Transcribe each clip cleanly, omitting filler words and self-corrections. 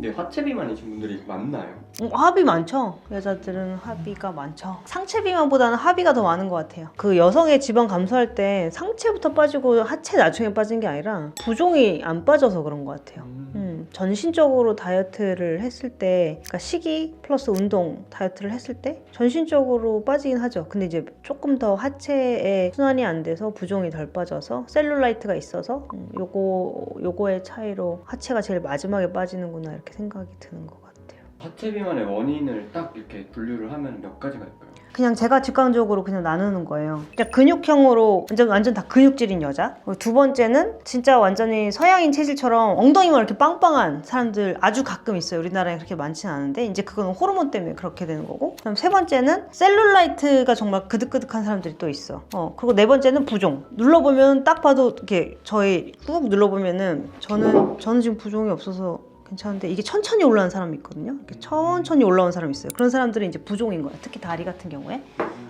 근데 하체 비만이신 분들이 많나요? 하비 많죠. 여자들은 하비가 많죠. 상체 비만보다는 하비가 더 많은 것 같아요. 그 여성의 지방 감소할 때 상체부터 빠지고 하체 나중에 빠진 게 아니라 부종이 안 빠져서 그런 것 같아요. 전신적으로 다이어트를 했을 때, 그러니까 식이 플러스 운동 다이어트를 했을 때 전신적으로 빠지긴 하죠. 근데 이제 조금 더 하체에 순환이 안 돼서 부종이 덜 빠져서 셀룰라이트가 있어서 요거의 차이로 하체가 제일 마지막에 빠지는구나 이렇게 생각이 드는 것 같아요. 하체 비만의 원인을 딱 이렇게 분류를 하면 몇 가지가 있을까요? 그냥 제가 직관적으로 그냥 나누는 거예요. 그냥 근육형으로 완전 다 근육질인 여자. 두 번째는 진짜 완전히 서양인 체질처럼 엉덩이만 이렇게 빵빵한 사람들 아주 가끔 있어요. 우리나라에 그렇게 많지는 않은데 이제 그건 호르몬 때문에 그렇게 되는 거고. 그럼 세 번째는 셀룰라이트가 정말 그득그득한 사람들이 또 있어. 그리고 네 번째는 부종. 눌러보면 딱 봐도 이렇게 저희 꾹 눌러보면은 저는 지금 부종이 없어서 괜찮은데 이게 천천히 올라오는 사람이 있거든요. 이렇게 천천히 올라오는 사람이 있어요. 그런 사람들은 이제 부종인 거예요. 특히 다리 같은 경우에.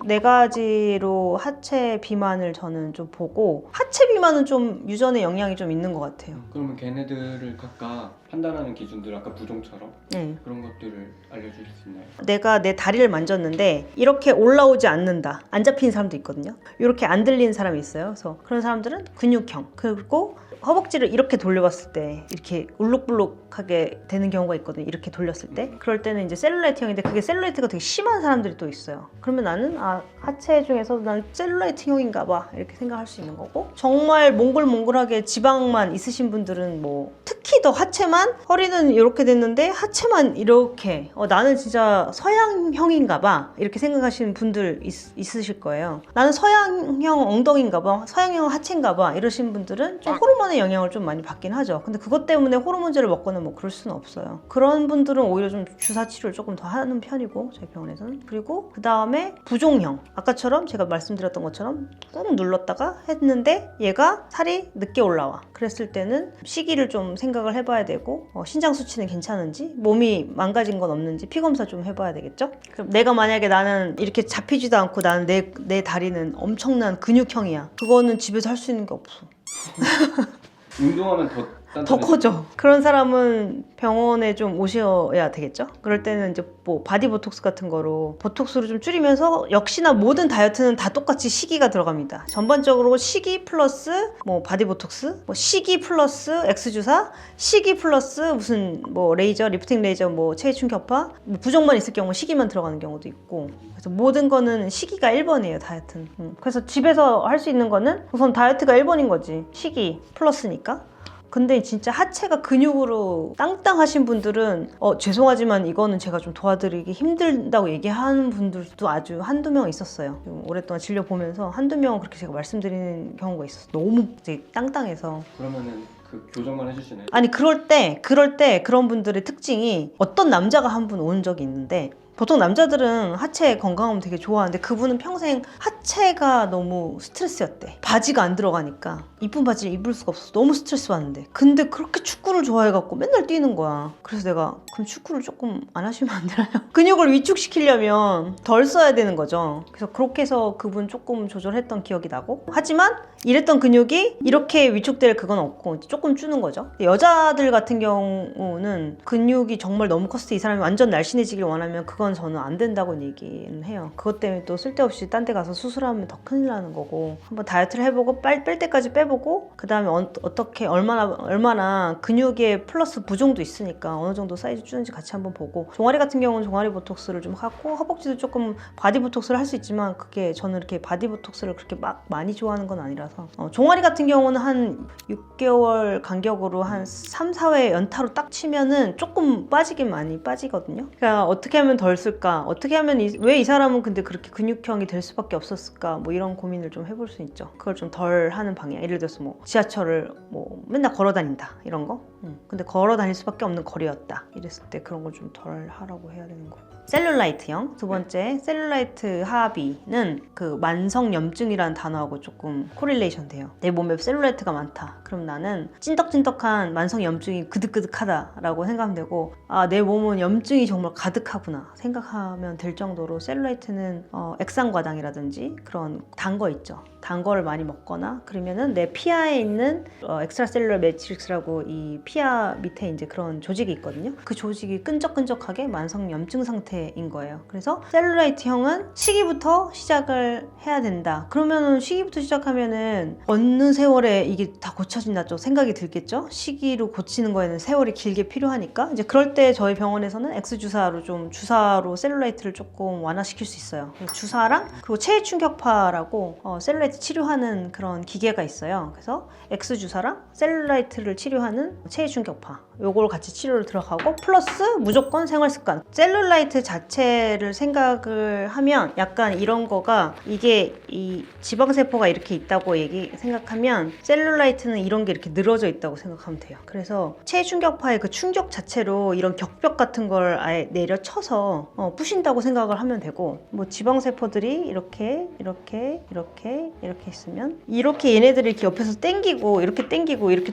네 가지로 하체 비만을 저는 좀 보고 하체 비만은 좀 유전의 영향이 좀 있는 것 같아요. 그러면 걔네들을 각각 판단하는 기준들 아까 부종처럼 네. 그런 것들을 알려줄 수 있나요? 내가 내 다리를 만졌는데 이렇게 올라오지 않는다. 안 잡히는 사람도 있거든요. 이렇게 안 들리는 사람이 있어요. 그래서 그런 사람들은 근육형. 그리고 허벅지를 이렇게 돌려봤을 때 이렇게 울룩불룩하게 되는 경우가 있거든요. 이렇게 돌렸을 때. 그럴 때는 이제 셀룰라이트형인데 그게 셀룰라이트가 되게 심한 사람들이 또 있어요. 그러면 나는 하체 중에서 난 셀룰라이트형인가 봐 이렇게 생각할 수 있는 거고, 정말 몽글몽글하게 지방만 있으신 분들은 뭐 특히 더 하체만, 허리는 이렇게 됐는데 하체만 이렇게 나는 진짜 서양형인가 봐 이렇게 생각하시는 분들 있으실 거예요. 나는 서양형 엉덩이인가 봐, 서양형 하체인가 봐 이러신 분들은 좀 호르몬의 영향을 좀 많이 받긴 하죠. 근데 그것 때문에 호르몬제를 먹거나 뭐 그럴 수는 없어요. 그런 분들은 오히려 좀 주사 치료를 조금 더 하는 편이고 저희 병원에서는. 그리고 그 다음에 부종형, 아까처럼 제가 말씀드렸던 것처럼 꾹 눌렀다가 했는데 얘가 살이 늦게 올라와. 그랬을 때는 시기를 좀 생각을 해봐야 되고, 신장 수치는 괜찮은지, 몸이 망가진 건 없는지 피 검사 좀 해봐야 되겠죠. 그럼 내가 만약에 나는 이렇게 잡히지도 않고 나는 내 다리는 엄청난 근육형이야, 그거는 집에서 할 수 있는 게 없어. 운동하면 더 커져. 그런 사람은 병원에 좀 오셔야 되겠죠. 그럴 때는 이제 뭐 바디보톡스 같은 거로 보톡스를 좀 줄이면서, 역시나 모든 다이어트는 다 똑같이 시기가 들어갑니다. 전반적으로 시기 플러스 뭐 바디보톡스, 뭐 시기 플러스 엑스주사, 시기 플러스 무슨 뭐 레이저, 리프팅 레이저, 뭐 체외충격파, 뭐 부종만 있을 경우 시기만 들어가는 경우도 있고, 그래서 모든 거는 시기가 1번이에요 다이어트는. 그래서 집에서 할 수 있는 거는 우선 다이어트가 1번인 거지, 시기 플러스니까. 근데 진짜 하체가 근육으로 땅땅하신 분들은 죄송하지만 이거는 제가 좀 도와드리기 힘들다고 얘기하는 분들도 아주 한두 명 있었어요. 좀 오랫동안 진료 보면서 한두 명 그렇게 제가 말씀드리는 경우가 있었어요. 너무 이제 땅땅해서. 그러면은 그 교정만 해주시나요? 아니 그럴 때 그런 분들의 특징이, 어떤 남자가 한 분 온 적이 있는데, 보통 남자들은 하체 건강하면 되게 좋아하는데 그분은 평생 하체가 너무 스트레스였대. 바지가 안 들어가니까 이쁜 바지를 입을 수가 없어서 너무 스트레스 받는데, 근데 그렇게 축구를 좋아해갖고 맨날 뛰는 거야. 그래서 내가 그럼 축구를 조금 안 하시면 안 되나요? 근육을 위축시키려면 덜 써야 되는 거죠. 그래서 그렇게 해서 그분 조금 조절했던 기억이 나고, 하지만 이랬던 근육이 이렇게 위축될 그건 없고 조금 주는 거죠. 여자들 같은 경우는 근육이 정말 너무 컸을 때 이 사람이 완전 날씬해지길 원하면 그건 저는 안 된다고 얘기는 해요. 그것 때문에 또 쓸데없이 딴 데 가서 수술하면 더 큰일 나는 거고, 한번 다이어트를 해보고 뺄 때까지 빼보고, 그 다음에 어떻게 얼마나 근육에 플러스 부종도 있으니까 어느 정도 사이즈 주는지 같이 한번 보고, 종아리 같은 경우는 종아리 보톡스를 좀 하고, 허벅지도 조금 바디 보톡스를 할 수 있지만 그게 저는 이렇게 바디 보톡스를 그렇게 막 많이 좋아하는 건 아니라서, 종아리 같은 경우는 한 6개월 간격으로 한 3, 4회 연타로 딱 치면은 조금 빠지긴 많이 빠지거든요. 그러니까 어떻게 하면 덜 쓸까? 어떻게 하면 왜 이 사람은 근데 그렇게 근육형이 될 수밖에 없었을까? 뭐 이런 고민을 좀 해볼 수 있죠. 그걸 좀 덜 하는 방향. 예를 들어서 뭐 지하철을 뭐 맨날 걸어 다닌다 이런 거. 근데 걸어 다닐 수밖에 없는 거리였다 이랬을 때 그런 걸 좀 덜 하라고 해야 되는 거고. 셀룰라이트형, 두 번째 셀룰라이트 하비는 그 만성염증이라는 단어하고 조금 코릴레이션 돼요. 내 몸에 셀룰라이트가 많다. 그럼 나는 찐떡찐떡한 만성염증이 그득그득하다라고 생각하면 되고, 내 몸은 염증이 정말 가득하구나 생각하면 될 정도로, 셀룰라이트는 액상과당이라든지 그런 단 거 있죠. 단 거를 많이 먹거나, 그러면은 내 피하에 있는 엑스트라셀룰러 매트릭스라고 이 피하 밑에 이제 그런 조직이 있거든요. 그 조직이 끈적끈적하게 만성 염증 상태인 거예요. 그래서 셀룰라이트형은 시기부터 시작을 해야 된다. 그러면은 시기부터 시작하면은 어느 세월에 이게 다 고쳐진다죠 생각이 들겠죠. 시기로 고치는 거에는 세월이 길게 필요하니까 이제 그럴 때 저희 병원에서는 X 주사로 좀 주사로 셀룰라이트를 조금 완화시킬 수 있어요. 주사랑 그리고 체외 충격파라고 셀룰라이트 치료하는 그런 기계가 있어요. 그래서 X 주사랑 셀룰라이트를 치료하는 체외 충격파 요걸 같이 치료를 들어가고 플러스 무조건 생활 습관. 셀룰라이트 자체를 생각을 하면 약간 이런 거가 이게 이 지방세포가 이렇게 있다고 생각하면 셀룰라이트는 이런 게 이렇게 늘어져 있다고 생각하면 돼요. 그래서 체외 충격파의 그 충격 자체로 이런 격벽 같은 걸 아예 내려쳐서 부신다고 생각을 하면 되고 뭐 지방세포들이 이렇게 있으면 이렇게 얘네들이 이렇게 옆에서 땡기고 이렇게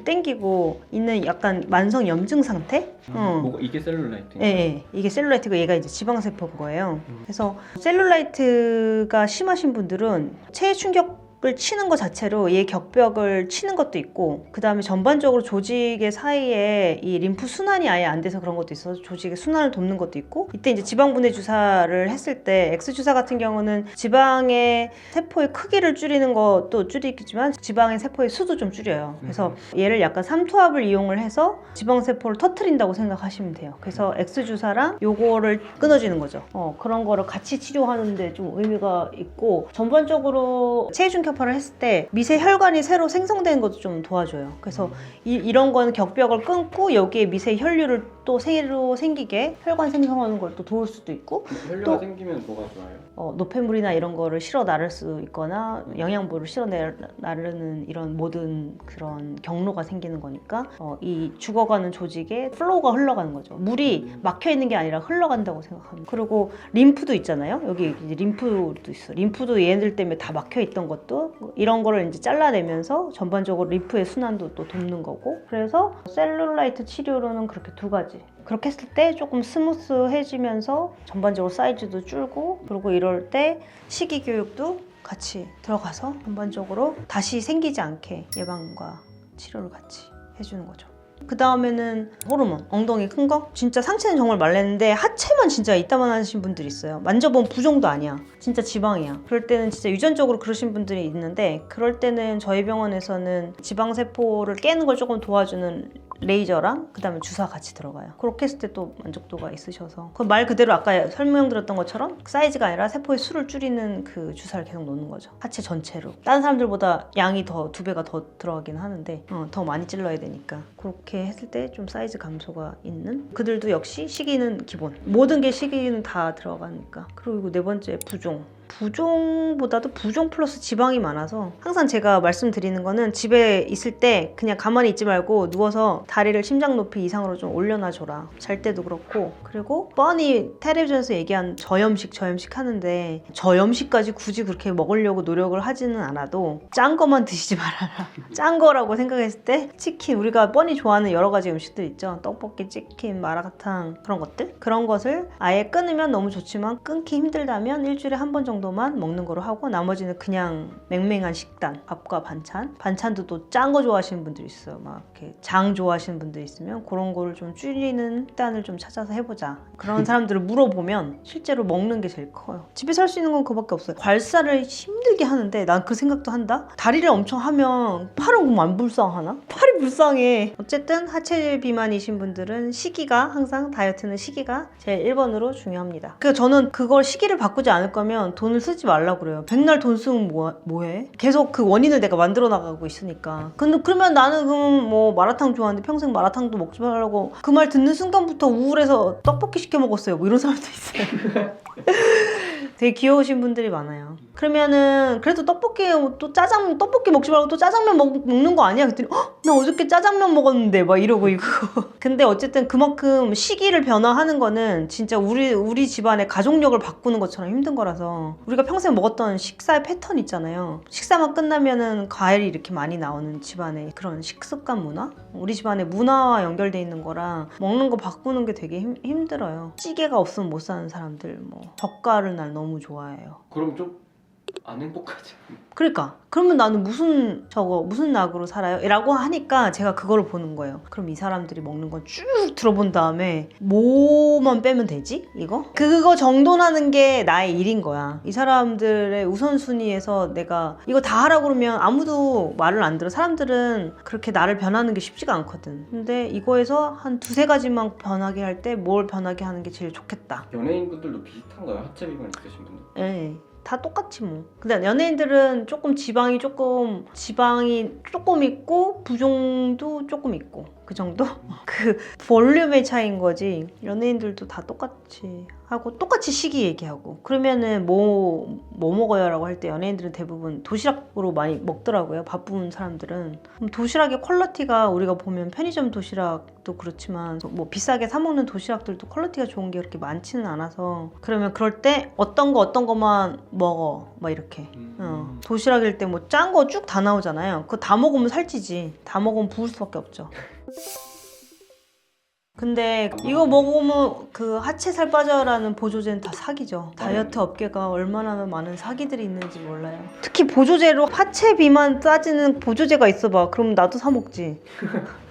땡기고 있는 약간 만성 염증 상태? 뭐가 이게 셀룰라이트? 네, 이게 셀룰라이트고 얘가 이제 지방세포인 거예요. 그래서 셀룰라이트가 심하신 분들은 체외 충격을 치는 것 자체로 얘 격벽을 치는 것도 있고 그 다음에 전반적으로 조직의 사이에 이 림프 순환이 아예 안 돼서 그런 것도 있어서 조직의 순환을 돕는 것도 있고 이때 이제 지방분해 주사를 했을 때 X 주사 같은 경우는 지방의 세포의 크기를 줄이는 것도 줄이겠지만 지방의 세포의 수도 좀 줄여요. 그래서 얘를 약간 삼투압을 이용을 해서 지방세포를 터트린다고 생각하시면 돼요. 그래서 X 주사랑 요거를 끊어지는 거죠. 그런 거를 같이 치료하는데 좀 의미가 있고 전반적으로 체중 격파를 했을 때 미세 혈관이 새로 생성되는 것도 좀 도와줘요. 그래서 이런 거는 격벽을 끊고 여기에 미세 혈류를 또 새로 생기게 혈관 생성하는 걸 또 도울 수도 있고 혈류가 또 생기면 뭐가 좋아요? 노폐물이나 이런 거를 실어 나를 수 있거나 영양분을 실어 나르는 이런 모든 그런 경로가 생기는 거니까 이 죽어가는 조직에 플로우가 흘러가는 거죠. 물이 막혀 있는 게 아니라 흘러간다고 생각합니다. 그리고 림프도 있잖아요. 여기 이제 림프도 있어. 림프도 얘네들 때문에 다 막혀 있던 것도 이런 거를 이제 잘라내면서 전반적으로 림프의 순환도 또 돕는 거고 그래서 셀룰라이트 치료로는 그렇게 두 가지. 그렇게 했을 때 조금 스무스해지면서 전반적으로 사이즈도 줄고 그리고 이럴 때 식이 교육도 같이 들어가서 전반적으로 다시 생기지 않게 예방과 치료를 같이 해주는 거죠. 그 다음에는 호르몬, 엉덩이 큰 거? 진짜 상체는 정말 말랐는데 하체만 진짜 이따만 하신 분들이 있어요. 만져보면 부종도 아니야. 진짜 지방이야. 그럴 때는 진짜 유전적으로 그러신 분들이 있는데 그럴 때는 저희 병원에서는 지방세포를 깨는 걸 조금 도와주는 레이저랑 그 다음에 주사 같이 들어가요. 그렇게 했을 때 또 만족도가 있으셔서 그 말 그대로 아까 설명드렸던 것처럼 사이즈가 아니라 세포의 수를 줄이는 그 주사를 계속 놓는 거죠. 하체 전체로. 다른 사람들보다 양이 더 2배가 더 들어가긴 하는데 더 많이 찔러야 되니까 그렇게 했을 때 좀 사이즈 감소가 있는 그들도 역시 시기는 기본. 모든 게 시기는 다 들어가니까. 그리고 네 번째 부종. 부종보다도 부종 플러스 지방이 많아서 항상 제가 말씀드리는 거는 집에 있을 때 그냥 가만히 있지 말고 누워서 다리를 심장 높이 이상으로 좀 올려놔줘라. 잘 때도 그렇고 그리고 뻔히 텔레비전에서 얘기한 저염식 하는데 저염식까지 굳이 그렇게 먹으려고 노력을 하지는 않아도 짠 거만 드시지 말아라. 짠 거라고 생각했을 때 치킨 우리가 뻔히 좋아하는 여러 가지 음식들 있죠. 떡볶이, 치킨, 마라탕 그런 것들 그런 것을 아예 끊으면 너무 좋지만 끊기 힘들다면 일주일에 한 번 정도만 먹는 거로 하고 나머지는 그냥 맹맹한 식단 밥과 반찬도 또 짠 거 좋아하시는 분들이 있어요. 막 이렇게 장 좋아하시는 분들이 있으면 그런 거를 좀 줄이는 식단을 좀 찾아서 해보자. 그런 사람들을 물어보면 실제로 먹는 게 제일 커요. 집에서 할 수 있는 건 그거밖에 없어요. 괄사를 힘들게 하는데 난 그 생각도 한다. 다리를 엄청 하면 팔은 그럼 안 불쌍하나? 팔이 불쌍해. 어쨌든 하체 비만이신 분들은 시기가 항상 다이어트는 시기가 제일 1번으로 중요합니다. 그러니까 저는 그걸 시기를 바꾸지 않을 거면 돈을 쓰지 말라고 그래요. 백날 돈 쓰면 뭐해? 계속 그 원인을 내가 만들어 나가고 있으니까. 근데 그러면 나는 뭐 마라탕 좋아하는데 평생 마라탕도 먹지 말라고 그 말 듣는 순간부터 우울해서 떡볶이 시켜 먹었어요. 뭐 이런 사람도 있어요. 되게 귀여우신 분들이 많아요. 그러면은 그래도 떡볶이 먹지 말고 또 짜장면 먹는 거 아니야? 그랬더니 나 어저께 짜장면 먹었는데 막 이러고 이거. 근데 어쨌든 그만큼 시기를 변화하는 거는 진짜 우리 집안의 가족력을 바꾸는 것처럼 힘든 거라서 우리가 평생 먹었던 식사의 패턴 있잖아요. 식사만 끝나면은 과일이 이렇게 많이 나오는 집안의 그런 식습관 문화? 우리 집안의 문화와 연결돼 있는 거랑 먹는 거 바꾸는 게 되게 힘들어요. 찌개가 없으면 못 사는 사람들 젓갈을 난 너무 좋아해요. 그럼 좀 안 행복하지. 그러니까 그러면 나는 무슨 낙으로 살아요? 라고 하니까 제가 그거를 보는 거예요. 그럼 이 사람들이 먹는 건 쭉 들어본 다음에 뭐만 빼면 되지? 그거 정돈하는 게 나의 일인 거야. 이 사람들의 우선순위에서 내가 이거 다 하라고 그러면 아무도 말을 안 들어. 사람들은 그렇게 나를 변하는 게 쉽지가 않거든. 근데 이거에서 한 두세 가지만 변하게 할 때 뭘 변하게 하는 게 제일 좋겠다. 연예인분들도 비슷한가요? 하체 비만 있으신 분들? 예. 다 똑같지 뭐. 근데 연예인들은 지방이 조금 있고 부종도 조금 있고 그 정도? 그 볼륨의 차이인 거지. 연예인들도 다 똑같이 하고 똑같이 시기 얘기하고 그러면은 뭐 먹어요? 라고 할 때 연예인들은 대부분 도시락으로 많이 먹더라고요. 바쁜 사람들은. 그럼 도시락의 퀄리티가 우리가 보면 편의점 도시락도 그렇지만 뭐 비싸게 사 먹는 도시락들도 퀄리티가 좋은 게 그렇게 많지는 않아서 그러면 그럴 때 어떤 거만 먹어 막 이렇게 도시락일 때 뭐 짠 거 쭉 다 나오잖아요. 그거 다 먹으면 살찌지. 다 먹으면 부을 수밖에 없죠. 근데 이거 먹으면 그 하체 살 빠져라는 보조제는 다 사기죠. 다이어트 업계가 얼마나 많은 사기들이 있는지 몰라요. 특히 보조제로 하체 비만 따지는 보조제가 있어봐. 그럼 나도 사 먹지.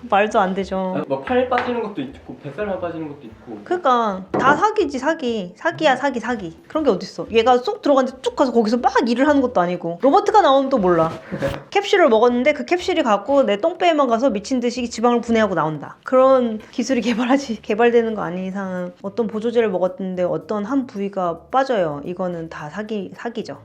말도 안 되죠. 뭐 팔 빠지는 것도 있고 뱃살만 빠지는 것도 있고. 그러니까 다 사기지 사기. 사기야 사기. 그런 게 어딨어. 얘가 쏙 들어갔는데 쭉 가서 거기서 막 일을 하는 것도 아니고 로버트가 나오면 또 몰라. 캡슐을 먹었는데 그 캡슐이 갖고 내 똥배에만 가서 미친 듯이 지방을 분해하고 나온다. 그런 기술이 개발되는 거 아닌 이상은 어떤 보조제를 먹었는데 어떤 한 부위가 빠져요. 이거는 다 사기죠.